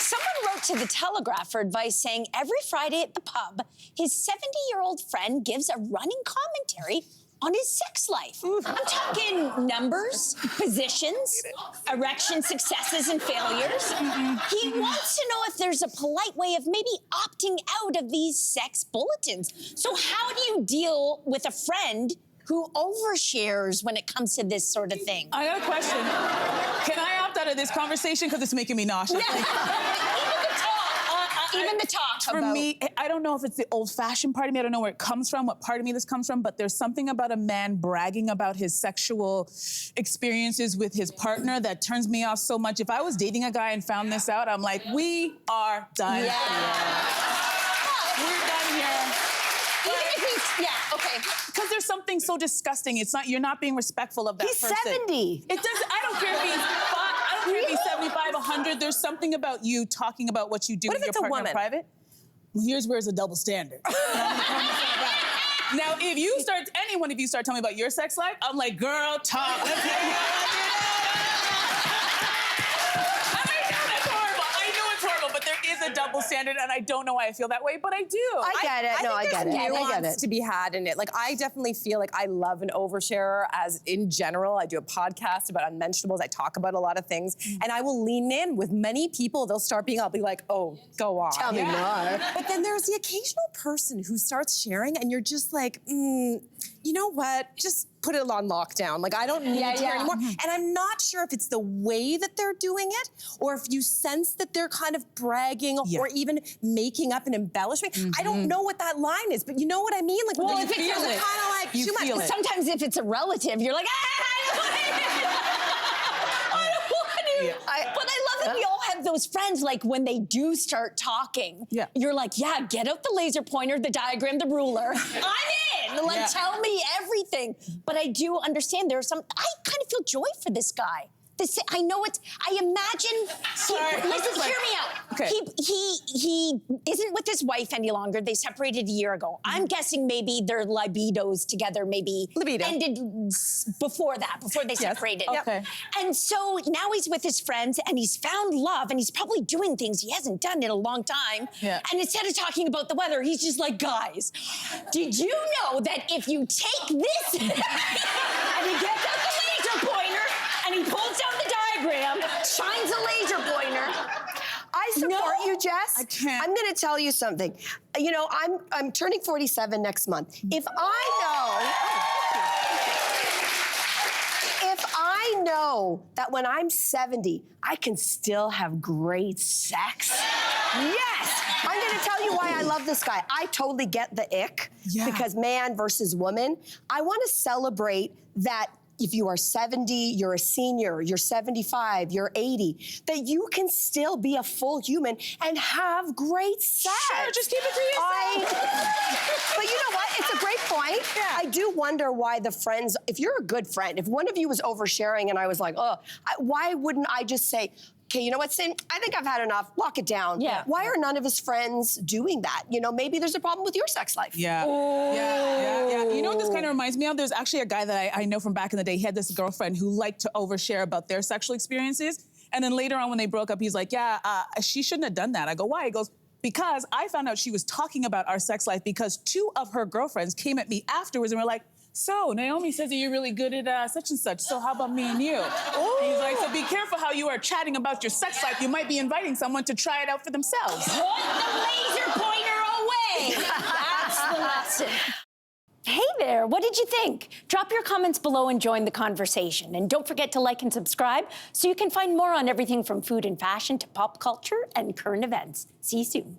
Someone wrote to the Telegraph for advice saying every Friday at the pub, his 70-year-old friend gives a running commentary on his sex life. I'm talking numbers, positions, erection successes and failures. He wants to know if there's a polite way of maybe opting out of these sex bulletins. So how do you deal with a friend who overshares when it comes to this sort of thing? I got a question. Can I opt out of this conversation because it's making me nauseous? Even the talk For me, I don't know if it's the old-fashioned part of me. I don't know where it comes from, what part of me this comes from, but there's something about a man bragging about his sexual experiences with his partner that turns me off so much. If I was dating a guy and found this out, I'm like, we are done. Yeah. We're done here. Even if he's, okay. Because there's something so disgusting. It's not, you're not being respectful of that person. He's 70. It doesn't, I don't care if he's I don't care if he's 75, 100. There's something about you talking about what you do with your partner in private. Well, here's where it's a double standard. Now, if you start, any one of you start telling me about your sex life, I'm like, girl, talk. Let's hear it. A double standard, and I don't know why I feel that way, but I do. I get it. No, I get it. There's I get nuance it. to be had in it. Like, I definitely feel like I love an oversharer as in general. I do a podcast about unmentionables. I talk about a lot of things, and I will lean in with many people. They'll start being, I'll be like, oh, go on. Tell me more. But then there's the occasional person who starts sharing, and you're just like, you know what? Just put it on lockdown. Like, I don't need to hear anymore. And I'm not sure if it's the way that they're doing it, or if you sense that they're kind of bragging or even making up an embellishment. I don't know what that line is, but you know what I mean? Like, well, if it's kind of like too much. Sometimes if it's a relative, you're like, but I love that we all have those friends, like when they do start talking, you're like, yeah, get out the laser pointer, the diagram, the ruler. I'm in, like, tell me everything. But I do understand there's some, I kind of feel joy for this guy. I know it's, I imagine, listen, hear me out. Okay. He isn't with his wife any longer. They separated a year ago. I'm guessing maybe their libidos together maybe ended before that, before they separated. Okay. And so now he's with his friends and he's found love and he's probably doing things he hasn't done in a long time. And instead of talking about the weather, he's just like, guys, did you know that if you take this and he gets out the laser pointer and he pulls down the diagram, shines a laser pointer. I support you, Jess. I can't. I'm going to tell you something. You know, I'm turning 47 next month. If I know that when I'm 70, I can still have great sex. Yes! I'm going to tell you why I love this guy. I totally get the ick because man versus woman. I want to celebrate that. If you are 70, you're a senior, you're 75, you're 80, that you can still be a full human and have great sex. Sure, just keep it to yourself. But you know what? It's a great point. I do wonder why the friends, if you're a good friend, if one of you was oversharing and I was like, oh, why wouldn't I just say, okay, you know what, Cyn? I think I've had enough. Lock it down. Why are none of his friends doing that? You know, maybe there's a problem with your sex life. Yeah. You know what this kind of reminds me of? There's actually a guy that I know from back in the day. He had this girlfriend who liked to overshare about their sexual experiences. And then later on when they broke up, he's like, she shouldn't have done that. I go, why? He goes, because I found out she was talking about our sex life because 2 of her girlfriends came at me afterwards and were like, so, Naomi says that you're really good at such and such, so how about me and you? He's like, so be careful how you are chatting about your sex life. You might be inviting someone to try it out for themselves. Put the laser pointer away. That's the lesson. Hey there, what did you think? Drop your comments below and join the conversation. And don't forget to like and subscribe so you can find more on everything from food and fashion to pop culture and current events. See you soon.